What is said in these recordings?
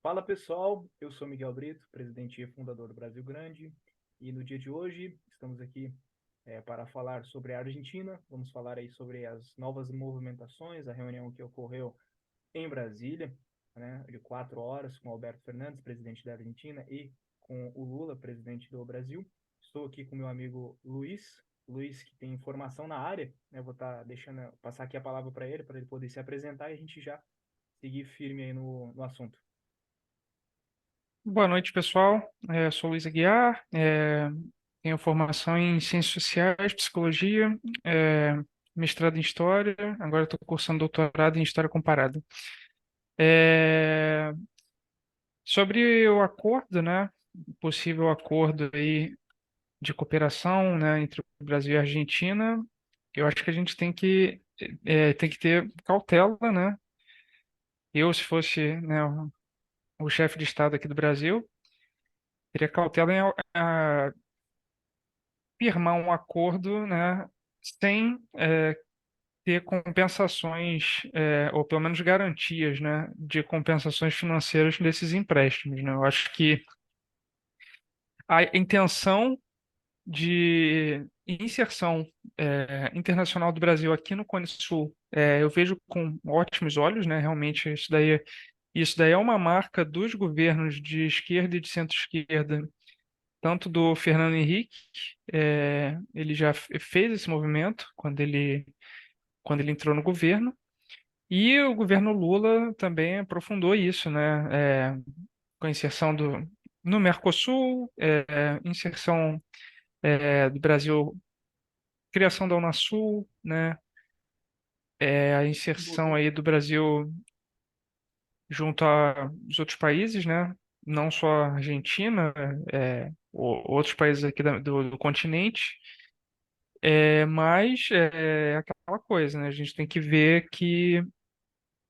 Fala pessoal, eu sou Miguel Brito, presidente e fundador do Brasil Grande, e no dia de hoje estamos aqui para falar sobre a Argentina. Vamos falar aí sobre as novas movimentações, a reunião que ocorreu em Brasília, né, de 4 horas, com Alberto Fernandes, presidente da Argentina, e com o Lula, presidente do Brasil. Estou aqui com meu amigo Luiz que tem formação na área, né, vou estar deixando passar aqui a palavra para ele poder se apresentar e a gente já seguir firme aí no assunto. Boa noite, pessoal. Sou Luiz Aguiar, tenho formação em Ciências Sociais, Psicologia, é, mestrado em História, agora estou cursando doutorado em História Comparada. É, Sobre o acordo, né, possível acordo aí de cooperação, né, entre o Brasil e a Argentina, eu acho que a gente tem que ter cautela, né? Eu, se fosse, né, o chefe de Estado aqui do Brasil, teria cautela em firmar um acordo, né, sem ter compensações, ou pelo menos garantias, né, de compensações financeiras desses empréstimos, né? Eu acho que a intenção de inserção internacional do Brasil aqui no Cone Sul, eu vejo com ótimos olhos, né? Realmente isso daí é uma marca dos governos de esquerda e de centro-esquerda, tanto do Fernando Henrique, ele já fez esse movimento quando ele entrou no governo, e o governo Lula também aprofundou isso, né? Com a inserção no Mercosul, inserção do Brasil, criação da Unasul, né? A inserção Botou aí do Brasil junto aos outros países, né? Não só a Argentina, outros países aqui do continente. Mas é aquela coisa, né? A gente tem que ver que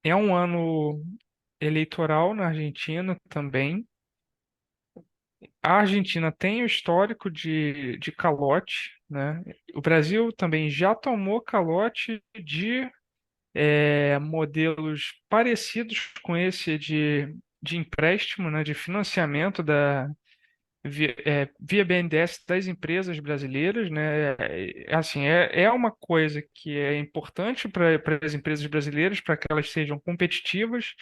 é um ano eleitoral na Argentina também. A Argentina tem o histórico de calote, né? O Brasil também já tomou calote de modelos parecidos com esse de empréstimo, né? De financiamento via BNDES das empresas brasileiras, né? Assim, é uma coisa que é importante para as empresas brasileiras, para que elas sejam competitivas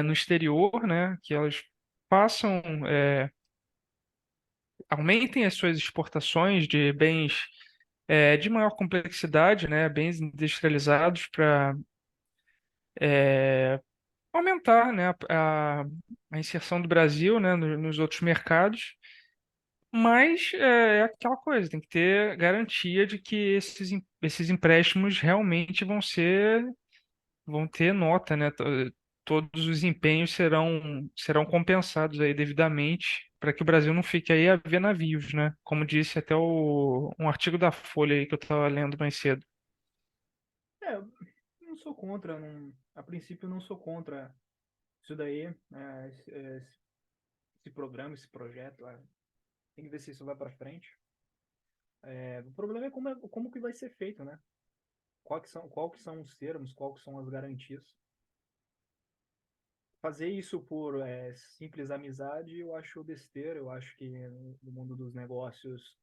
no exterior, né? Que elas façam, aumentem as suas exportações de bens de maior complexidade, né? Bens industrializados para aumentar, né? A inserção do Brasil, né? Nos outros mercados. Mas é aquela coisa, tem que ter garantia de que esses empréstimos realmente vão ter nota, né? Todos os empenhos serão compensados aí devidamente para que o Brasil não fique aí a ver navios, né? Como disse até um artigo da Folha aí que eu estava lendo mais cedo. Eu não sou contra, a princípio eu não sou contra isso daí, esse programa, esse projeto, tem que ver se isso vai para frente. O problema como que vai ser feito, né? Qual que são os termos, qual que são as garantias. Fazer isso por simples amizade, eu acho besteira, eu acho que no mundo dos negócios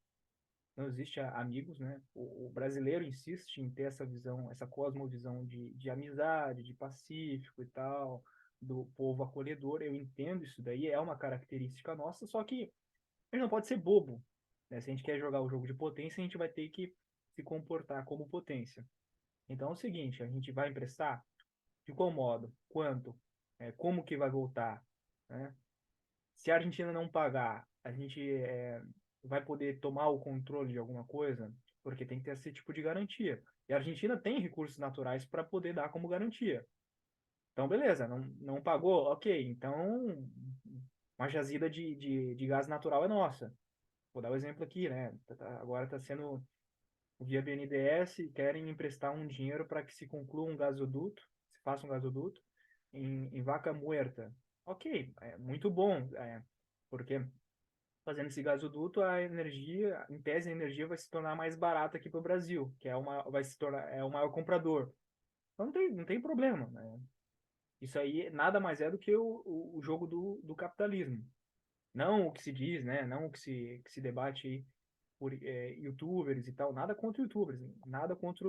não existe amigos, né? O brasileiro insiste em ter essa visão, essa cosmovisão de amizade, de pacífico e tal, do povo acolhedor. Eu entendo isso daí, é uma característica nossa, só que a gente não pode ser bobo, né? Se a gente quer jogar o jogo de potência, a gente vai ter que se comportar como potência. Então é o seguinte, a gente vai emprestar de qual modo, quanto, como que vai voltar, né? Se a Argentina não pagar, a gente vai poder tomar o controle de alguma coisa, porque tem que ter esse tipo de garantia. E a Argentina tem recursos naturais para poder dar como garantia. Então, beleza, não pagou, ok. Então, uma jazida de gás natural é nossa. Vou dar o um exemplo aqui, né? Agora está sendo via BNDES, querem emprestar um dinheiro para que se conclua um gasoduto, se faça um gasoduto em Vaca Muerta. Ok, é muito bom, porque fazendo esse gasoduto, a energia, em tese, a energia vai se tornar mais barata aqui para o Brasil, que vai se tornar o maior comprador. Então não tem problema, né? Isso aí nada mais é do que o jogo do capitalismo. Não o que se diz, né? Não o que se debate aí por YouTubers e tal. Nada contra YouTubers, nada contra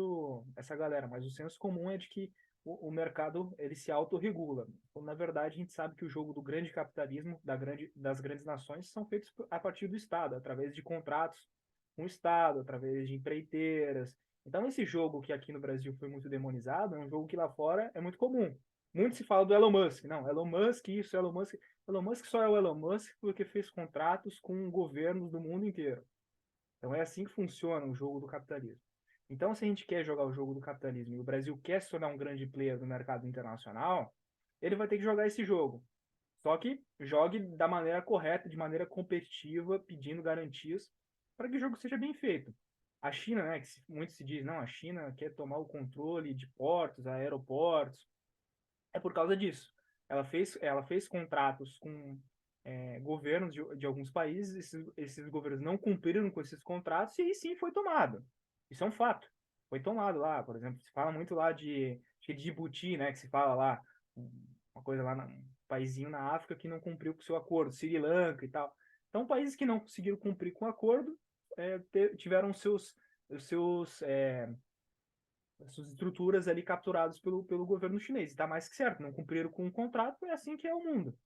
essa galera. Mas o senso comum é de que o mercado ele se autorregula. Então, na verdade, a gente sabe que o jogo do grande capitalismo, das grandes nações, são feitos a partir do Estado, através de contratos com o Estado, através de empreiteiras. Então, esse jogo que aqui no Brasil foi muito demonizado, é um jogo que lá fora é muito comum. Muito se fala do Elon Musk. Não, Elon Musk isso, Elon Musk. Elon Musk só é o Elon Musk porque fez contratos com governos do mundo inteiro. Então é assim que funciona o jogo do capitalismo. Então, se a gente quer jogar o jogo do capitalismo e o Brasil quer se tornar um grande player no mercado internacional, ele vai ter que jogar esse jogo. Só que jogue da maneira correta, de maneira competitiva, pedindo garantias para que o jogo seja bem feito. A China, né, que muito se diz, não, a China quer tomar o controle de portos, aeroportos, é por causa disso. Ela fez contratos com governos de alguns países, esses governos não cumpriram com esses contratos e aí sim foi tomado. Isso é um fato. Foi tomado lá, por exemplo, se fala muito lá de Djibouti, né, que se fala lá, uma coisa lá, um paísinho na África que não cumpriu com o seu acordo, Sri Lanka e tal. Então, países que não conseguiram cumprir com o acordo tiveram suas estruturas ali capturadas pelo governo chinês. Está mais que certo, não cumpriram com o contrato, é assim que é o mundo.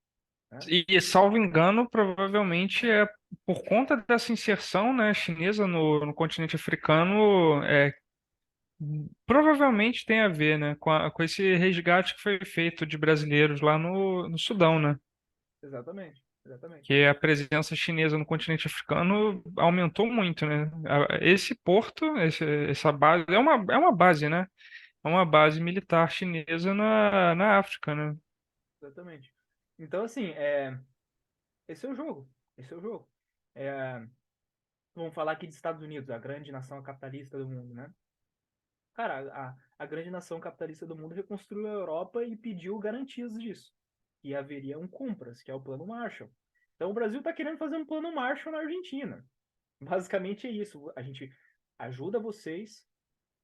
Né? Salvo engano, provavelmente é por conta dessa inserção, né, chinesa no continente africano, provavelmente tem a ver, né, com esse resgate que foi feito de brasileiros lá no Sudão, né? Exatamente, exatamente, Que a presença chinesa no continente africano aumentou muito, né? Esse porto, essa base, é uma base, né? É uma base militar chinesa na África, né? exatamente. Então, assim, esse é o jogo. Esse é o jogo. É, vamos falar aqui dos Estados Unidos, a grande nação capitalista do mundo, né? Cara, a grande nação capitalista do mundo reconstruiu a Europa e pediu garantias disso. E haveria um CUMPRAS, que é o Plano Marshall. Então, o Brasil está querendo fazer um Plano Marshall na Argentina. Basicamente é isso. A gente ajuda vocês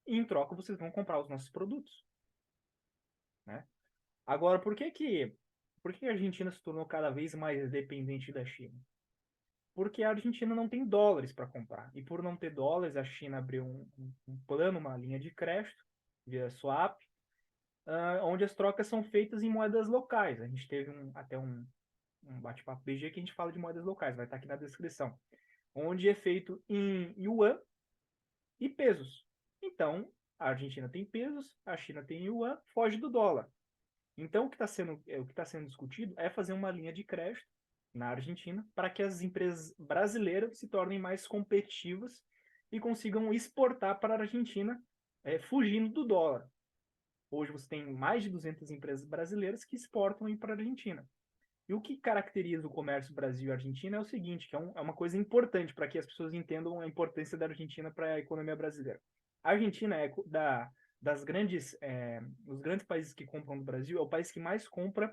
e, em troca, vocês vão comprar os nossos produtos. Né? Agora, por que a Argentina se tornou cada vez mais dependente da China? Porque a Argentina não tem dólares para comprar. E por não ter dólares, a China abriu um plano, uma linha de crédito, via swap, onde as trocas são feitas em moedas locais. A gente teve até um bate-papo BG que a gente fala de moedas locais, vai estar aqui na descrição. Onde é feito em yuan e pesos. Então, a Argentina tem pesos, a China tem yuan, foge do dólar. Então, o que está sendo discutido é fazer uma linha de crédito na Argentina para que as empresas brasileiras se tornem mais competitivas e consigam exportar para a Argentina, fugindo do dólar. Hoje você tem mais de 200 empresas brasileiras que exportam para a Argentina. E o que caracteriza o comércio Brasil e Argentina é o seguinte, que é uma coisa importante para que as pessoas entendam a importância da Argentina para a economia brasileira. A Argentina os grandes países que compram do Brasil, é o país que mais compra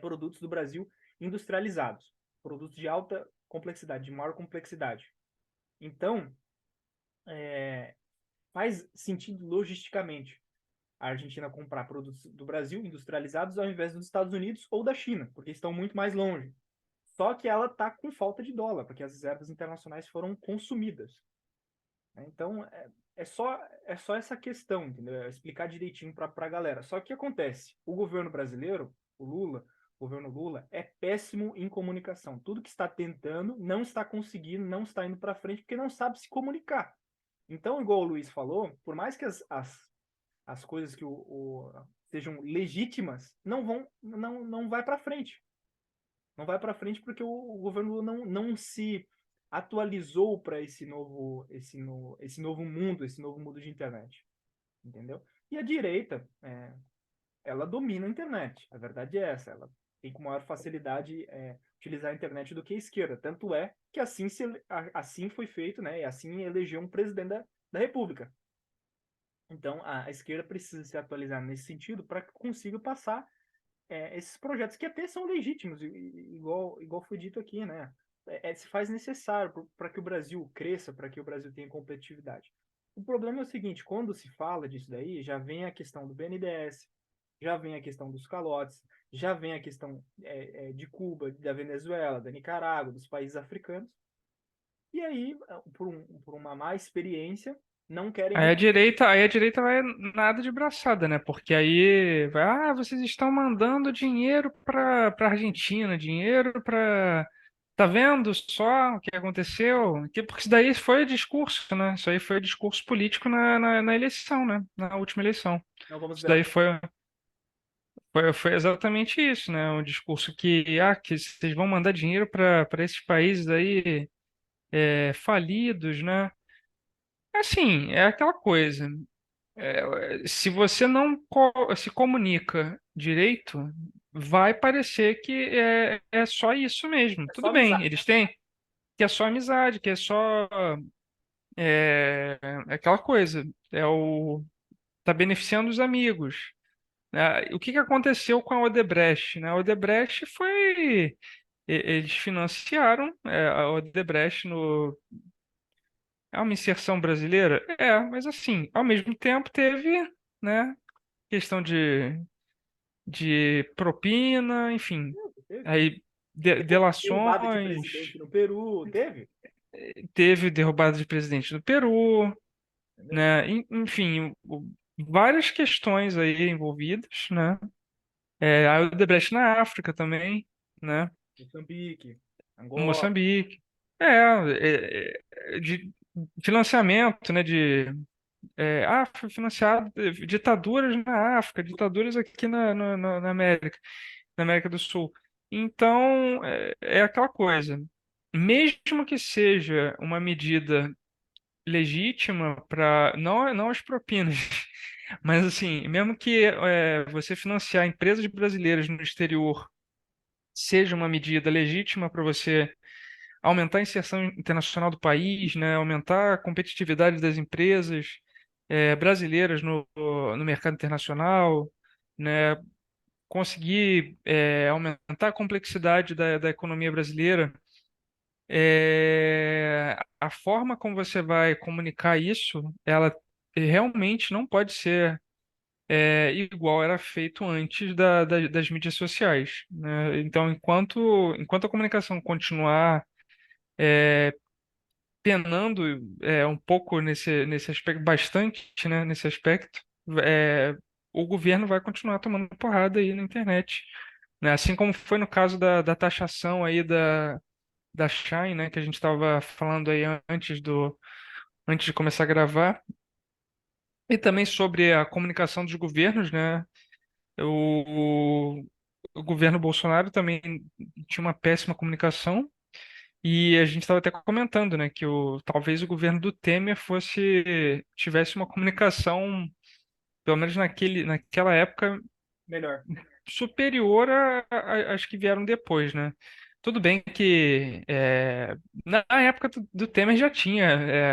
produtos do Brasil industrializados, produtos de alta complexidade, de maior complexidade. Então, faz sentido logisticamente a Argentina comprar produtos do Brasil industrializados ao invés dos Estados Unidos ou da China, porque estão muito mais longe. Só que ela está com falta de dólar, porque as reservas internacionais foram consumidas. Né? Então, é só essa questão, entendeu? É explicar direitinho para a galera. Só que o que acontece? O governo brasileiro, o governo Lula, é péssimo em comunicação. Tudo que está tentando não está conseguindo, não está indo para frente, porque não sabe se comunicar. Então, igual o Luiz falou, por mais que as coisas que sejam legítimas, não vai para frente. Não vai para frente porque o governo não se atualizou para esse novo mundo de internet, entendeu? E a direita, ela domina a internet. A verdade é essa. Ela tem com maior facilidade utilizar a internet do que a esquerda. Tanto é que assim foi feito, né? E assim elegeu um presidente da República. Então, a esquerda precisa se atualizar nesse sentido para que consiga passar esses projetos que até são legítimos, igual foi dito aqui, né? Se faz necessário para que o Brasil cresça, para que o Brasil tenha competitividade. O problema é o seguinte, quando se fala disso daí, já vem a questão do BNDES, já vem a questão dos calotes, já vem a questão de Cuba, da Venezuela, da Nicarágua, dos países africanos. E aí, por uma má experiência, não querem Aí a direita vai nada de braçada, né? Porque aí vai, vocês estão mandando dinheiro para Argentina, dinheiro para tá vendo só o que aconteceu? Porque isso daí foi discurso, né? Isso aí foi discurso político na eleição, né? Na última eleição. não vamos Isso ver a daí foi exatamente isso, né? Um discurso que vocês vão mandar dinheiro para esses países aí falidos, né? Assim, é aquela coisa. Se você não se comunica direito, vai parecer que é só isso mesmo. é só Tudo bem, amizade. eles têm que é só amizade, que é só é aquela coisa, tá beneficiando os amigos, né? O que que aconteceu com a Odebrecht, né? A Odebrecht eles financiaram a Odebrecht no é uma inserção brasileira? Mas assim, ao mesmo tempo teve, né, questão de propina, enfim, Teve. aí Derrubada de delações, presidente no Peru, teve, teve derrubada de presidente no Peru, entendeu? né? Enfim, várias questões aí envolvidas, né? A Odebrecht na África também, né? Moçambique, Angola, Moçambique. De financiamento, né? Foi financiado ditaduras na África, ditaduras aqui na América do Sul. Então, é aquela coisa. Mesmo que seja uma medida legítima para não as propinas, mas assim, mesmo que você financiar empresas brasileiras no exterior seja uma medida legítima para você aumentar a inserção internacional do país, né, aumentar a competitividade das empresas brasileiras no mercado internacional, né, conseguir aumentar a complexidade da economia brasileira, a forma como você vai comunicar isso, ela realmente não pode ser igual era feito antes das mídias sociais, né? Então, enquanto a comunicação continuar penando um pouco nesse aspecto, bastante, né, nesse aspecto, é, o governo vai continuar tomando porrada aí na internet, né? Assim como foi no caso da taxação aí da Shine, né, que a gente estava falando aí antes de começar a gravar, e também sobre a comunicação dos governos, né? O, o governo Bolsonaro também tinha uma péssima comunicação. E a gente estava até comentando, né, que talvez o governo do Temer tivesse uma comunicação, pelo menos naquela época, melhor. superior às que vieram depois, né? Tudo bem que na época do Temer já tinha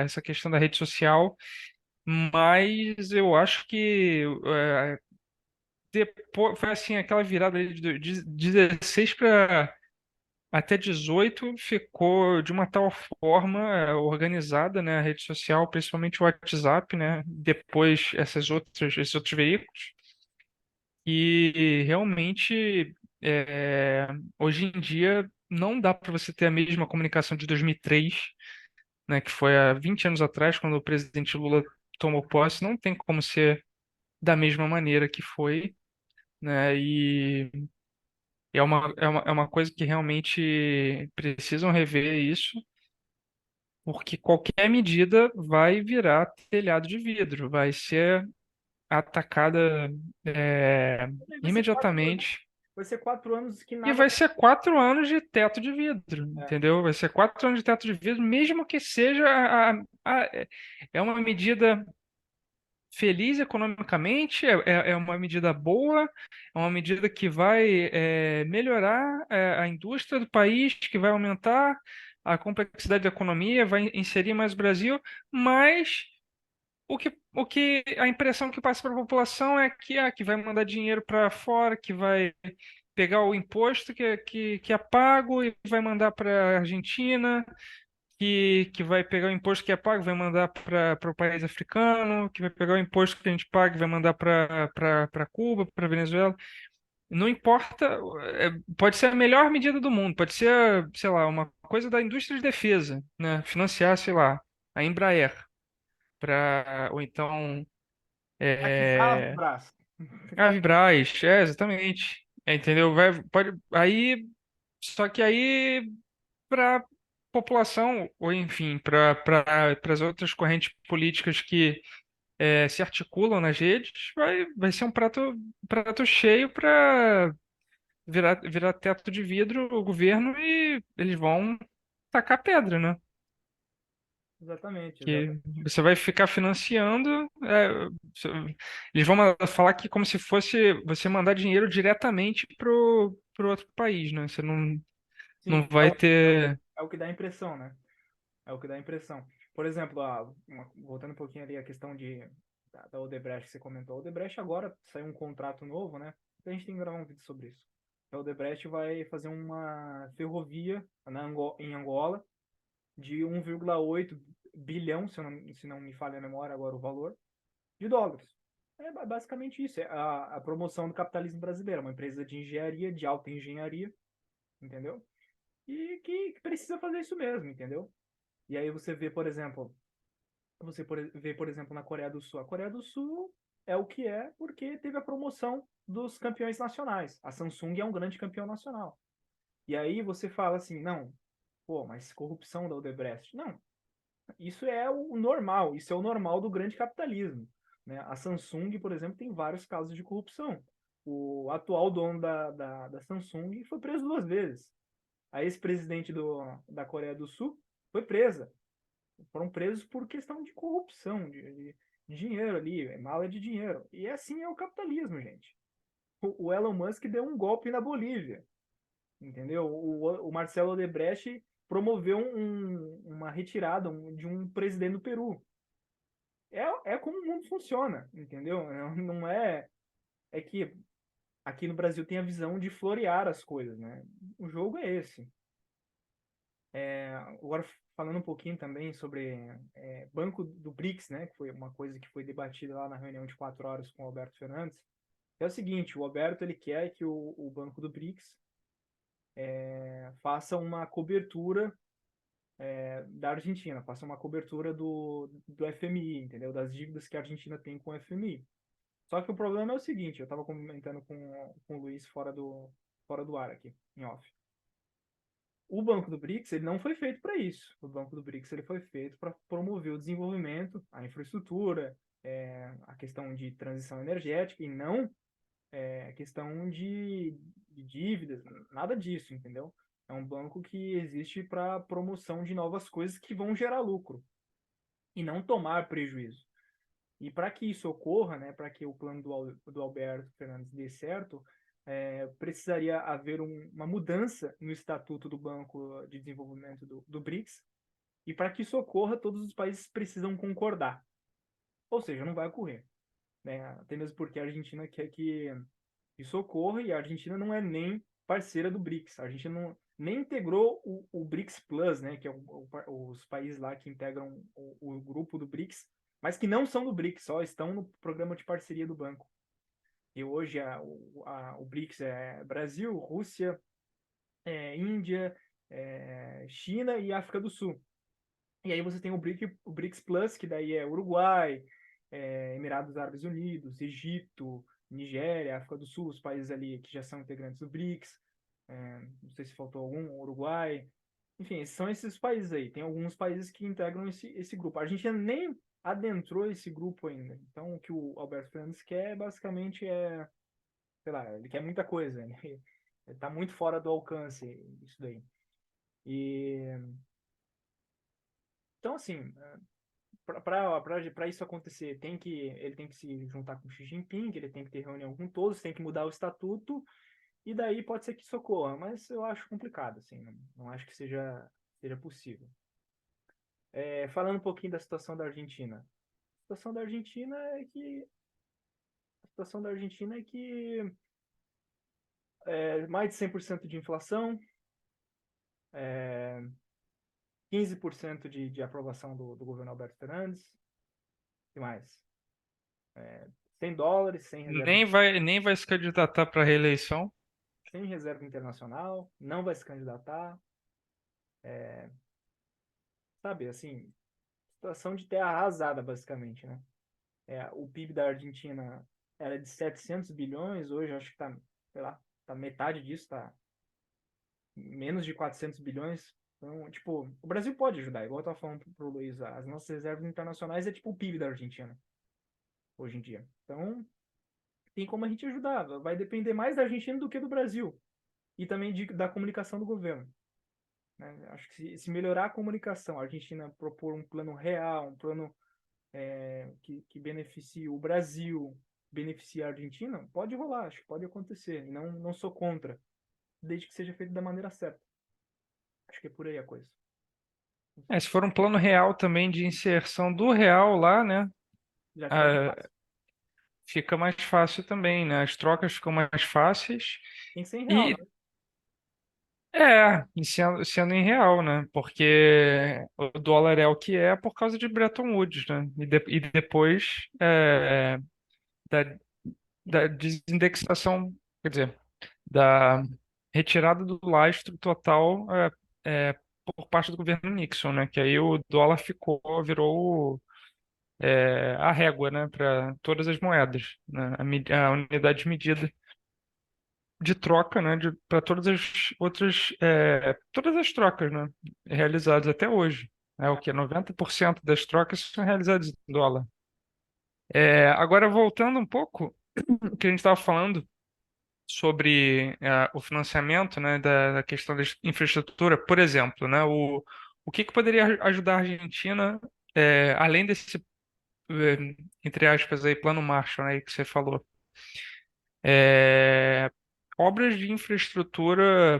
essa questão da rede social, mas eu acho que depois foi assim, aquela virada ali de 16 para até 18 ficou de uma tal forma organizada, né, a rede social, principalmente o WhatsApp, né, depois esses outros veículos, e realmente hoje em dia não dá para você ter a mesma comunicação de 2003, né, que foi há 20 anos atrás, quando o presidente Lula tomou posse, não tem como ser da mesma maneira que foi, né, e é uma coisa que realmente precisam rever isso, porque qualquer medida vai virar telhado de vidro, vai ser atacada Vai ser 4 anos. imediatamente. Vai ser 4 anos que E nada. vai ser 4 anos de teto de vidro, É, entendeu? Vai ser 4 anos de teto de vidro, mesmo que seja é uma medida feliz economicamente, é uma medida boa, é uma medida que vai melhorar a indústria do país, que vai aumentar a complexidade da economia, vai inserir mais o Brasil, mas o que a impressão que passa para a população é que vai mandar dinheiro para fora, que vai pegar o imposto que é pago e vai mandar para a Argentina, que vai pegar o imposto que é pago, vai mandar para o país africano, que vai pegar o imposto que a gente paga e vai mandar para Cuba, para Venezuela. Não importa, pode ser a melhor medida do mundo, pode ser, sei lá, uma coisa da indústria de defesa, né? Financiar, sei lá, a Embraer, ou então Aqui, é, Brás. a Vibraz, exatamente. Entendeu? Pode, aí, só que aí para população, ou enfim, para as outras correntes políticas que se articulam nas redes, vai ser um prato cheio para virar teto de vidro o governo e eles vão tacar pedra, né? Exatamente, Que exatamente. você vai ficar financiando, eles vão falar que como se fosse você mandar dinheiro diretamente pro outro país, né? Você não Sim, vai ter. é o que dá a impressão, né? É o que dá a impressão. Por exemplo, voltando um pouquinho ali a questão da Odebrecht que você comentou. A Odebrecht agora saiu um contrato novo, né? A gente tem que gravar um vídeo sobre isso. A Odebrecht vai fazer uma ferrovia em Angola de 1,8 bilhão, se não me falha a memória agora o valor, de dólares. É basicamente isso, é a promoção do capitalismo brasileiro, uma empresa de engenharia, de alta engenharia, entendeu? E que precisa fazer isso mesmo, entendeu? E aí você vê, por exemplo, vê, por exemplo, na Coreia do Sul. A Coreia do Sul é o que é porque teve a promoção dos campeões nacionais. A Samsung é um grande campeão nacional. E aí você fala assim, não, pô, mas corrupção da Odebrecht. Não, isso é o normal, isso é o normal do grande capitalismo. Né? A Samsung, por exemplo, tem vários casos de corrupção. O atual dono da Samsung foi preso 2 vezes. A ex-presidente da Coreia do Sul foi presa. Foram presos por questão de corrupção, de dinheiro ali, mala de dinheiro. E assim é o capitalismo, gente. O Elon Musk deu um golpe na Bolívia, entendeu? O Marcelo Odebrecht promoveu uma retirada de um presidente do Peru. É como o mundo funciona, entendeu? Não é. É que aqui no Brasil tem a visão de florear as coisas, né? O jogo é esse. Agora, falando um pouquinho também sobre Banco do BRICS, né? Que foi uma coisa que foi debatida lá na reunião de 4 horas com o Alberto Fernandes. É o seguinte: o Alberto ele quer que o Banco do BRICS faça uma cobertura da Argentina, faça uma cobertura do FMI, entendeu? Das dívidas que a Argentina tem com o FMI. Só que o problema é o seguinte, eu estava comentando com o Luiz fora do ar aqui, em off. O Banco do BRICS ele não foi feito para isso. O Banco do BRICS ele foi feito para promover o desenvolvimento, a infraestrutura, a questão de transição energética e não a questão de dívidas, nada disso, entendeu? É um banco que existe para promoção de novas coisas que vão gerar lucro e não tomar prejuízo. E para que isso ocorra, né, para que o plano do Alberto Fernandes dê certo, precisaria haver uma mudança no estatuto do Banco de Desenvolvimento do BRICS, e para que isso ocorra, todos os países precisam concordar. Ou seja, não vai ocorrer. Né? Até mesmo porque a Argentina quer que isso ocorra e a Argentina não é nem parceira do BRICS. A Argentina nem integrou o BRICS Plus, né, que é os países lá que integram o grupo do BRICS, mas que não são do BRICS, só estão no programa de parceria do banco. E hoje o BRICS é Brasil, Rússia, Índia, China e África do Sul. E aí você tem o BRICS Plus, que daí é Uruguai, Emirados Árabes Unidos, Egito, Nigéria, África do Sul, os países ali que já são integrantes do BRICS. Não sei se faltou algum, Uruguai. Enfim, são esses países aí. Tem alguns países que integram esse grupo. A Argentina nem adentrou esse grupo ainda. Então, o que o Alberto Fernandes quer, basicamente, sei lá, ele quer muita coisa. Ele está muito fora do alcance isso daí. E, então, assim, para isso acontecer, ele tem que se juntar com o Xi Jinping, ele tem que ter reunião com todos, tem que mudar o estatuto, e daí pode ser que socorra, mas eu acho complicado, assim, não acho que seja possível. Falando um pouquinho da situação da Argentina. A situação da Argentina é que mais de 100% de inflação, 15% de aprovação do governo Alberto Fernandes. O que mais? $100, Nem vai se candidatar para reeleição. sem reserva internacional, não vai se candidatar. Sabe, assim, situação de terra arrasada, basicamente, né? O PIB da Argentina era de 700 bilhões, hoje acho que tá, sei lá, tá metade disso, tá menos de 400 bilhões. Então, tipo, o Brasil pode ajudar, igual eu tava falando pro Luiz, as nossas reservas internacionais é tipo o PIB da Argentina, hoje em dia. Então, tem como a gente ajudar, vai depender mais da Argentina do que do Brasil, e também da comunicação do governo, né? Acho que se melhorar a comunicação, a Argentina propor um plano real, um plano que beneficie o Brasil, beneficie a Argentina, pode rolar, acho que pode acontecer. E não sou contra, desde que seja feito da maneira certa. Acho que é por aí a coisa. Se for um plano real também de inserção do real lá, né? Já fica mais ah, fácil. Fica mais fácil também, né? As trocas ficam mais fáceis. Tem que ser em real, E né? sendo em real, né? Porque o dólar é o que é por causa de Bretton Woods, né? E depois da, da desindexação, quer dizer, da retirada do lastro total é, por parte do governo Nixon, né? Que aí o dólar virou a régua, né? Para todas as moedas, né? A unidade de medida de troca, né, para todas as outras, todas as trocas, né, realizadas até hoje. O que 90% das trocas são realizadas em dólar. Agora voltando um pouco, o que a gente estava falando sobre o financiamento, né, da questão da infraestrutura, por exemplo, né, o que poderia ajudar a Argentina, além desse, entre aspas, aí, plano Marshall, né, que você falou. é, Obras de infraestrutura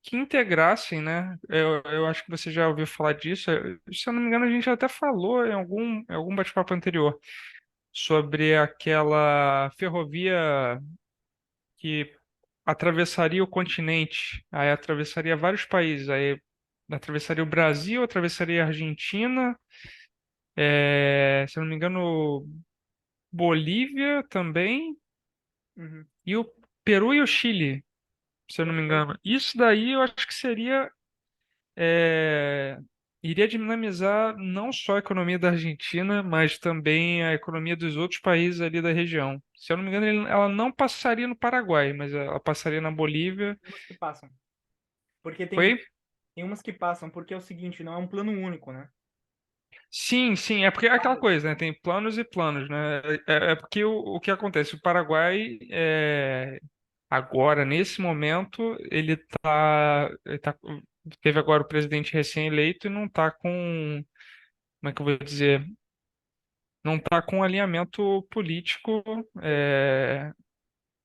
que integrassem, né? Eu acho que você já ouviu falar disso. Se eu não me engano, a gente até falou em algum bate-papo anterior sobre aquela ferrovia que atravessaria o continente, aí atravessaria vários países, aí atravessaria o Brasil, atravessaria a Argentina, se eu não me engano, Bolívia também, Uhum. e o Peru e o Chile, se eu não me Perfeito. engano. Isso daí eu acho que é, iria dinamizar não só a economia da Argentina, mas também a economia dos outros países ali da região. Se eu não me engano, ela não passaria no Paraguai, mas ela passaria na Bolívia. Tem umas que passam. Porque Oi? tem umas que passam, porque é o seguinte, não é um plano único, né? Sim, sim, é porque é aquela Várias. coisa, né? Tem planos e planos, né? É porque o que acontece? O Paraguai, agora, nesse momento, teve agora o presidente recém-eleito e não está com, como é que eu vou dizer? Não está com alinhamento político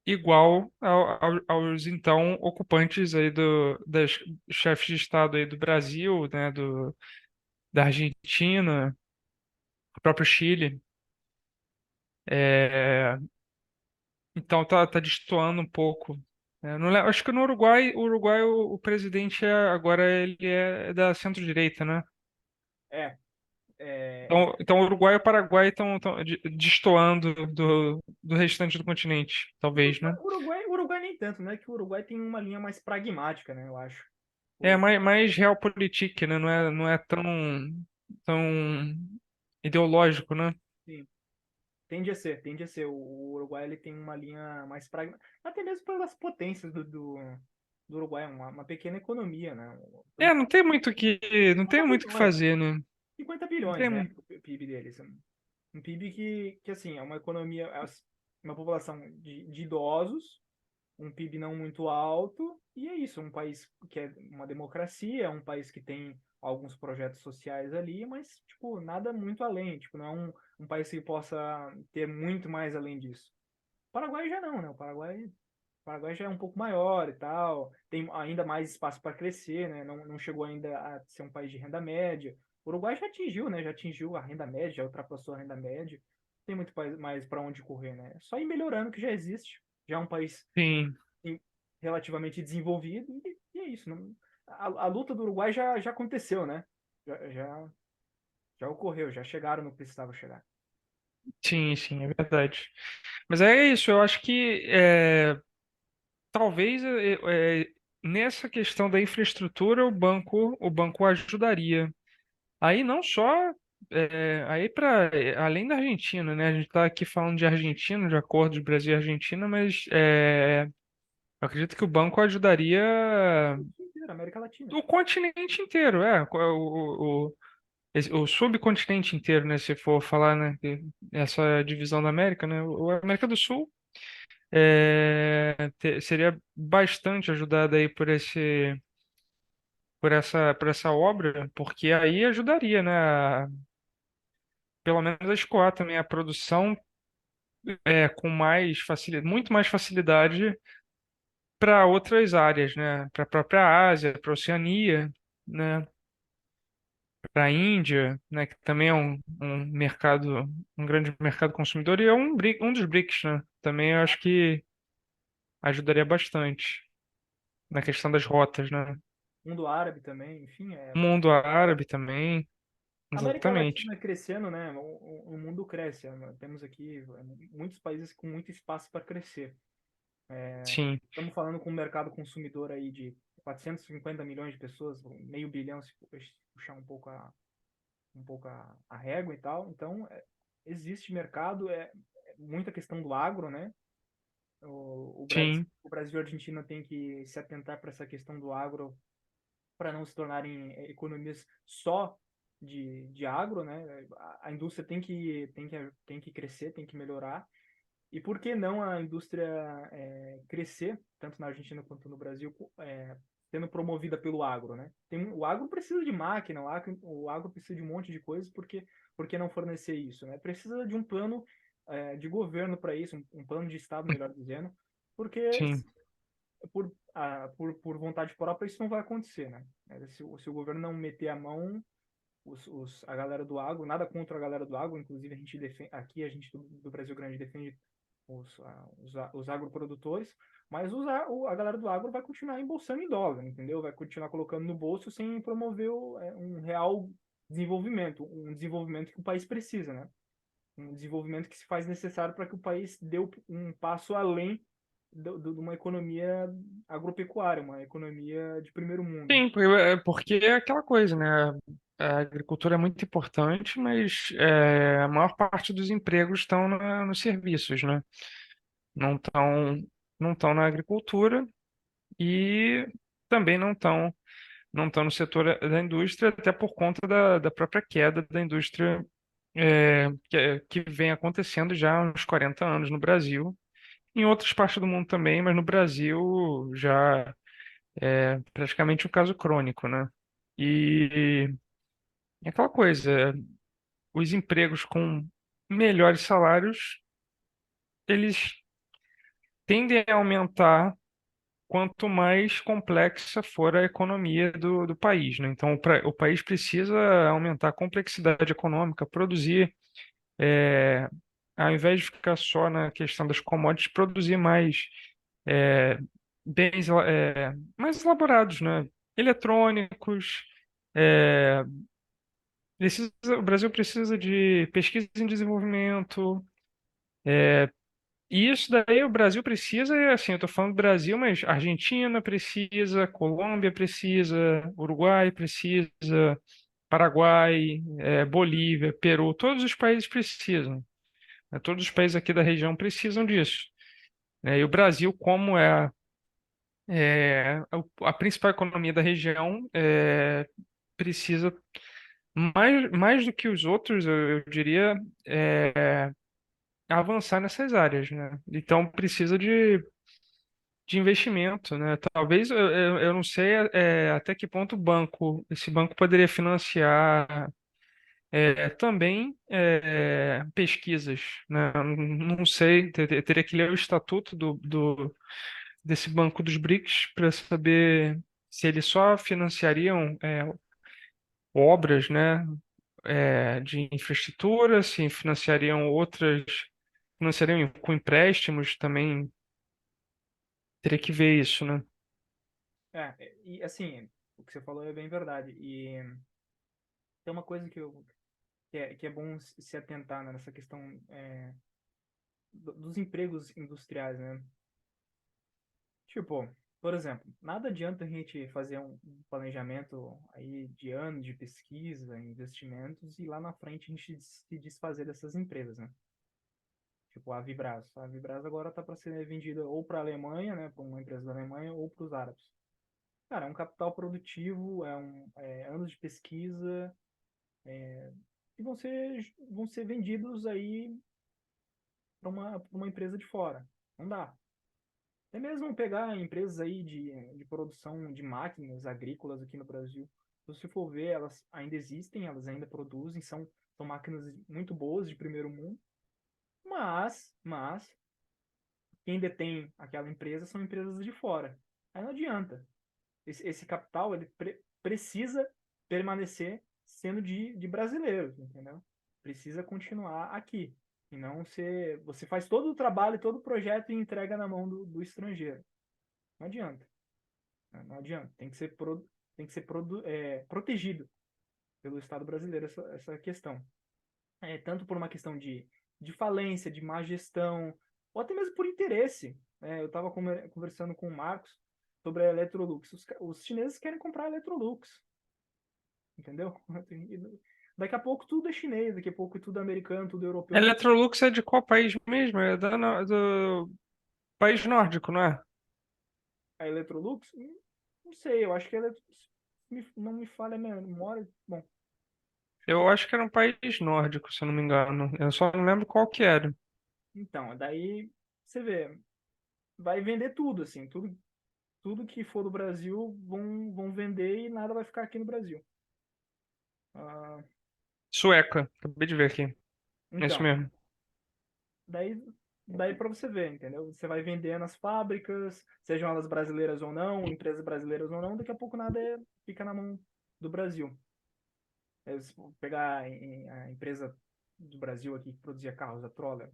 igual aos então ocupantes aí das chefes de Estado aí do Brasil, né? Da Argentina, do próprio Chile. É, Então tá destoando um pouco. Acho que no Uruguai, o presidente agora ele é da centro-direita, né? É, é, Então o Uruguai e o Paraguai estão destoando do restante do continente, talvez, né? o Uruguai nem tanto, né? Que o Uruguai tem uma linha mais pragmática, né? Eu acho. É O, mais realpolitik, né? Não é tão ideológico, né? sim, tende a ser. O Uruguai ele tem uma linha mais pragmática, até mesmo pelas potências do Uruguai, uma pequena economia, né? Não tem muito não 50 tem muito o que bilhões, né? fazer, né? 50 Não bilhões, né? tem, O PIB deles. Um PIB que assim, é uma economia, uma população de idosos, um PIB não muito alto, e é isso, um país que é uma democracia, é um país que tem alguns projetos sociais ali, mas, tipo, nada muito além, tipo, não é um país que possa ter muito mais além disso. O Paraguai já não, né? O Paraguai já é um pouco maior e tal, tem ainda mais espaço para crescer, né? Não chegou ainda a ser um país de renda média. O Uruguai já atingiu, né? Já atingiu a renda média, já ultrapassou a renda média. Tem muito mais para onde correr, né? É só ir melhorando o que já existe. Já é um país sim. relativamente desenvolvido e é isso. Não, a luta do Uruguai já aconteceu, né? Já, já, já ocorreu, já chegaram no que precisava chegar. Sim, sim, é verdade. Mas é isso, eu acho que talvez nessa questão da infraestrutura o banco ajudaria. Aí não só aí para além da Argentina, né? A gente está aqui falando de Argentina, de acordo de Brasil e Argentina, mas eu acredito que o banco ajudaria Inteira, América Latina. o continente inteiro, o subcontinente inteiro, né? Se for falar, né? Essa divisão da América, né? A América do Sul seria bastante ajudada aí por essa obra, porque aí ajudaria, né? Pelo menos a escoar também a produção com mais facilidade, muito mais facilidade para outras áreas, né? Para a própria Ásia, para a Oceania, né? Para a Índia, né? Que também é um mercado, um grande mercado consumidor e é um dos BRICS, né? Também eu acho que ajudaria bastante na questão das rotas, né? Mundo árabe também, enfim, O mundo árabe também, a América exatamente. Latina crescendo, né? O mundo cresce. Temos aqui muitos países com muito espaço para crescer. Sim, Estamos falando com um mercado consumidor aí de 450 milhões de pessoas, meio bilhão se puxar um pouco a régua e tal. Então, existe mercado, muita questão do agro, né? sim, O Brasil e a Argentina têm que se atentar para essa questão do agro para não se tornarem economias só de agro, né? A indústria tem que crescer, tem que melhorar. E por que não a indústria crescer, tanto na Argentina quanto no Brasil, sendo promovida pelo agro, né? O agro precisa de máquina, o agro precisa de um monte de coisas, por que não fornecer isso, né? Precisa de um plano de governo para isso, um plano de Estado, melhor dizendo, porque sim. por vontade própria isso não vai acontecer, né? Se o governo não meter a mão, a galera do agro, nada contra a galera do agro, inclusive a gente defende, aqui a gente do Brasil Grande defende os agroprodutores, mas a galera do agro vai continuar embolsando em dólar, entendeu? Vai continuar colocando no bolso sem promover um real desenvolvimento, um desenvolvimento que o país precisa, né? Um desenvolvimento que se faz necessário para que o país dê um passo além de uma economia agropecuária, uma economia de primeiro mundo. Sim, porque é aquela coisa, né? A agricultura é muito importante, mas a maior parte dos empregos estão nos serviços, né? Não estão na agricultura e também não estão no setor da indústria, até por conta da própria queda da indústria que vem acontecendo já há uns 40 anos no Brasil, em outras partes do mundo também, mas no Brasil já é praticamente um caso crônico, né? E é aquela coisa, os empregos com melhores salários, eles tendem a aumentar quanto mais complexa for a economia do país, né? Então, o país precisa aumentar a complexidade econômica, produzir, é, ao invés de ficar só na questão das commodities, produzir é, bens, mais elaborados, né? Eletrônicos, é, o Brasil precisa de pesquisa em desenvolvimento. E isso daí o Brasil precisa, assim, eu estou falando do Brasil, mas Argentina precisa, Colômbia precisa, Uruguai precisa, Paraguai, Bolívia, Peru, todos os países precisam, né? Todos os países aqui da região precisam disso, né? E o Brasil, como a principal economia da região, precisa mais do que os outros, eu diria, avançar nessas áreas, né? Então precisa de investimento, né? Talvez eu não sei até que ponto esse banco poderia financiar também pesquisas, né? Eu não sei, teria que ler o estatuto desse banco dos BRICS para saber se eles só financiariam obras, né? De infraestrutura, se financiariam com empréstimos também, teria que ver isso, né? E assim, o que você falou é bem verdade. E tem uma coisa que é bom se atentar, né, nessa questão dos empregos industriais, né? Tipo, por exemplo, nada adianta a gente fazer um planejamento aí de anos de pesquisa, investimentos, e lá na frente a gente se desfazer dessas empresas, né? Tipo a Vibraz. A Vibraz agora está para ser vendida ou para a Alemanha, né, para uma empresa da Alemanha, ou para os árabes. Cara, é um capital produtivo, anos de pesquisa, que vão ser vendidos aí para uma empresa de fora. Não dá. É mesmo pegar empresas aí de produção de máquinas agrícolas aqui no Brasil. Se você for ver, elas ainda existem, elas ainda produzem, são máquinas muito boas de primeiro mundo, mas quem detém aquela empresa são empresas de fora. Aí não adianta. Esse capital ele precisa permanecer sendo de brasileiros, entendeu? Precisa continuar aqui. E não você faz todo o trabalho, todo o projeto e entrega na mão do estrangeiro. Não adianta. Não adianta. Tem que ser protegido pelo Estado brasileiro essa questão. Tanto por uma questão de falência, de má gestão, ou até mesmo por interesse. Eu estava conversando com o Marcos sobre a Electrolux. Os chineses querem comprar a Electrolux, entendeu? Daqui a pouco tudo é chinês, daqui a pouco tudo é americano, tudo é europeu. Electrolux é de qual país mesmo? É do país nórdico, não é? A Electrolux, não sei, eu acho que ela não me falha a memória. Bom, deixa eu Eu ver. acho que era um país nórdico, se eu não me engano. Eu só não lembro qual que era. Então, daí você vê, vai vender tudo, assim, tudo que for do Brasil vão vender e nada vai ficar aqui no Brasil. Ah, Sueca, acabei de ver aqui. É isso então, mesmo. daí, daí para você ver, entendeu? Você vai vender nas fábricas, sejam elas brasileiras ou não, empresas brasileiras ou não, daqui a pouco nada fica na mão do Brasil. Se for pegar a empresa do Brasil aqui que produzia carros, a Troller,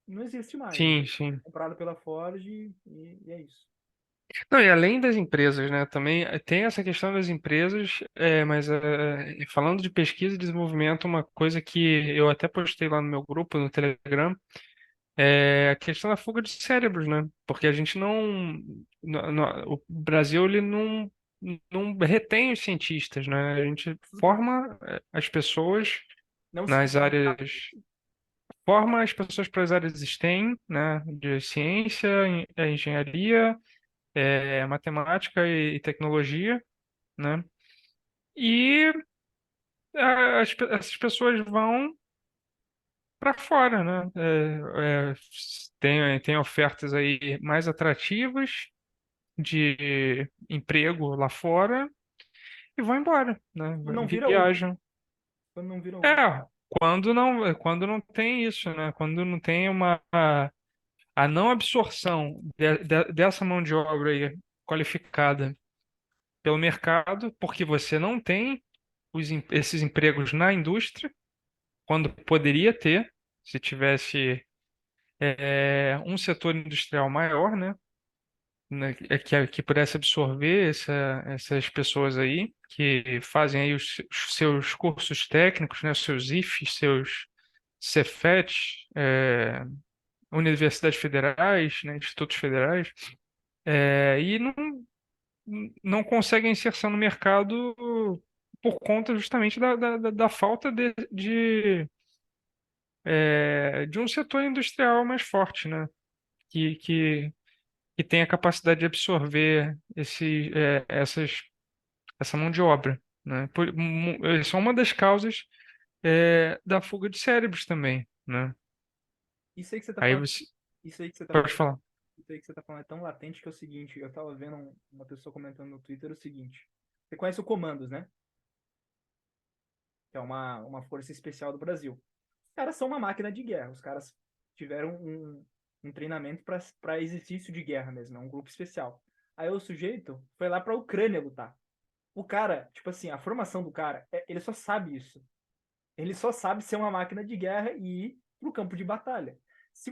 não existe mais, Sim, entendeu? sim. Comprado pela Ford e é isso. Não, e além das empresas, né, também tem essa questão das empresas, mas falando de pesquisa e desenvolvimento, uma coisa que eu até postei lá no meu grupo, no Telegram, é a questão da fuga de cérebros, né? Porque a gente o Brasil, ele não retém os cientistas, né? A gente forma as pessoas Não se nas desenvolve áreas, rápido. forma as pessoas para as áreas STEM, né? De ciência, engenharia, matemática e tecnologia, né? E essas pessoas vão para fora, né? Tem ofertas aí mais atrativas de emprego lá fora e vão embora, né? Quando não vira Uber. Viajam. Quando não vira Uber. É, quando não tem isso, né? Quando não tem a não absorção dessa mão de obra aí qualificada pelo mercado, porque você não tem esses empregos na indústria, quando poderia ter, se tivesse um setor industrial maior, né, que pudesse absorver essas pessoas aí, que fazem aí os seus cursos técnicos, né, os seus IFES, seus Cefets, universidades federais, né, institutos federais, e não conseguem inserção no mercado por conta justamente da falta de um setor industrial mais forte, né? Que, que, que tem a capacidade de absorver essa mão de obra, né? Isso é uma das causas da fuga de cérebros também, né? Isso aí que você tá Aí falando, você isso aí que você tá pode falando, falar. isso aí que você tá falando é tão latente que é o seguinte, eu tava vendo uma pessoa comentando no Twitter o seguinte. Você conhece o Comandos, né? Que é uma força especial do Brasil. Os caras são uma máquina de guerra. Os caras tiveram um treinamento para exercício de guerra mesmo, é um grupo especial. Aí o sujeito foi lá pra Ucrânia lutar. O cara, tipo assim, a formação do cara, ele só sabe isso. Ele só sabe ser uma máquina de guerra e ir pro campo de batalha. Se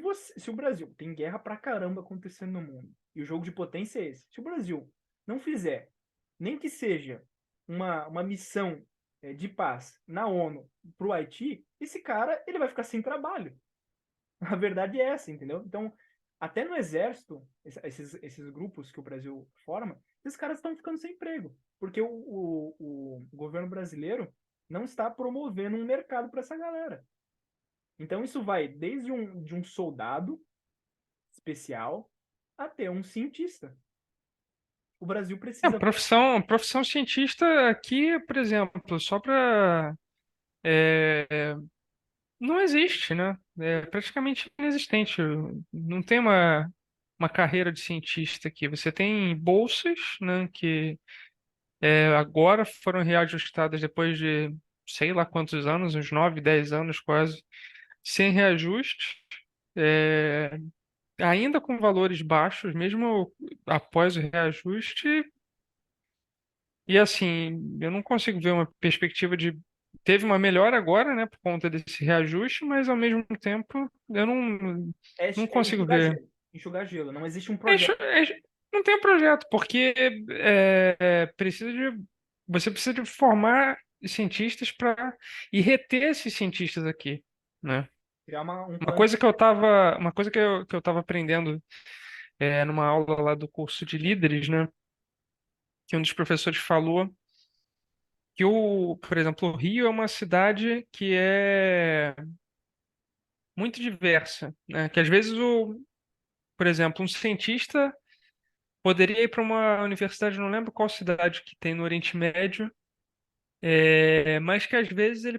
o Brasil tem guerra pra caramba acontecendo no mundo, e o jogo de potência é esse, se o Brasil não fizer, nem que seja uma missão de paz na ONU para o Haiti, esse cara ele vai ficar sem trabalho. A verdade é essa, entendeu? Então, até no exército, esses grupos que o Brasil forma, esses caras estão ficando sem emprego, porque o governo brasileiro não está promovendo um mercado para essa galera. Então, isso vai desde de um soldado especial até um cientista. O Brasil É, precisa. profissão cientista aqui, por exemplo, só para não existe, né? É praticamente inexistente. Não tem uma carreira de cientista aqui. Você tem bolsas, né, que agora foram reajustadas depois de sei lá quantos anos, uns 9, 10 anos quase, sem reajuste, é, ainda com valores baixos, mesmo após o reajuste. E assim, eu não consigo ver uma perspectiva de. Teve uma melhora agora, né, por conta desse reajuste, mas ao mesmo tempo eu não É consigo enxugar ver. gelo. Enxugar gelo. Não existe um É, projeto. não tem um projeto, porque precisa de. Você precisa de formar cientistas para e reter esses cientistas aqui, né? Criar um Uma plano. coisa uma coisa que eu estava aprendendo numa aula lá do curso de líderes, né? Que um dos professores falou que por exemplo, o Rio é uma cidade que é muito diversa, né? Que às vezes por exemplo, um cientista poderia ir para uma universidade, não lembro qual cidade que tem no Oriente Médio, mas que às vezes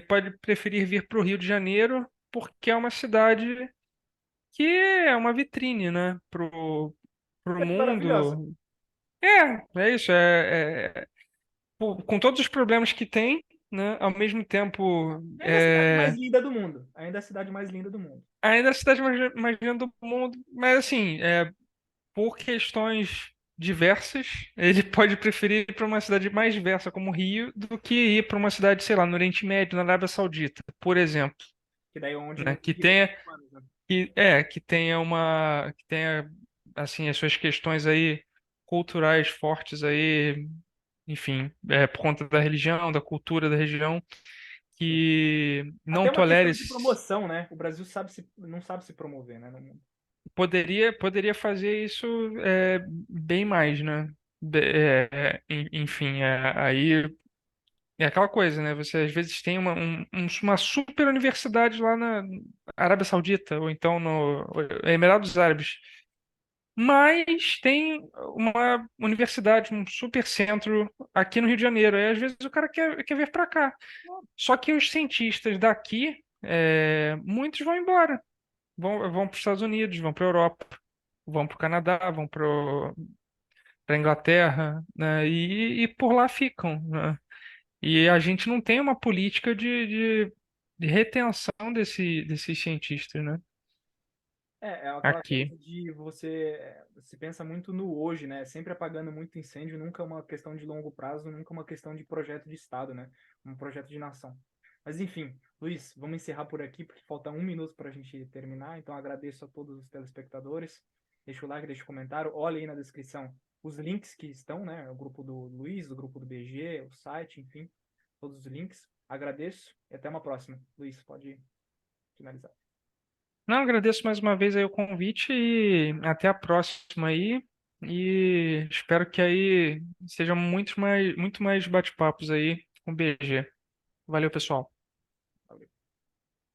pode preferir vir para o Rio de Janeiro porque é uma cidade que é uma vitrine, né? Pro Maravilhosa. mundo. É isso. Com todos os problemas que tem, né? Ao mesmo tempo, Ainda é a cidade mais linda do mundo. Ainda é a cidade mais linda do mundo. ainda é a cidade mais linda do mundo, mas assim, por questões diversas, ele pode preferir ir para uma cidade mais diversa como o Rio do que ir para uma cidade, sei lá, no Oriente Médio, na Arábia Saudita, por exemplo, Que daí é onde né? não tem direitos humanos, né? Que tenha assim as suas questões aí culturais fortes aí, enfim, por conta da religião, da cultura da região, Sim. que não Até uma tolere questão de promoção, né? O Brasil não sabe se promover, né, no mundo. poderia fazer isso bem mais, né? Enfim, aí é aquela coisa, né? Você às vezes tem uma super universidade lá na Arábia Saudita, ou então no Emirados Árabes, mas tem uma universidade, um super centro aqui no Rio de Janeiro. Aí às vezes o cara quer vir para cá. Só que os cientistas daqui, muitos vão embora. Vão para os Estados Unidos, vão para a Europa, vão para o Canadá, vão para a Inglaterra, né? E por lá ficam, né? E a gente não tem uma política de retenção desses cientistas, né? É aquela Aqui. coisa de você pensa muito no hoje, né? Sempre apagando muito incêndio, nunca uma questão de longo prazo, nunca uma questão de projeto de Estado, né? Um projeto de nação. Mas enfim, Luiz, vamos encerrar por aqui, porque falta um minuto para a gente terminar. Então agradeço a todos os telespectadores. Deixa o like, deixa o comentário. Olha aí na descrição os links que estão, né? O grupo do Luiz, o grupo do BG, o site, enfim, todos os links. Agradeço e até uma próxima. Luiz, pode finalizar. Não, agradeço mais uma vez aí o convite e até a próxima aí. E espero que aí sejam muito mais bate-papos aí com o BG. Valeu, pessoal.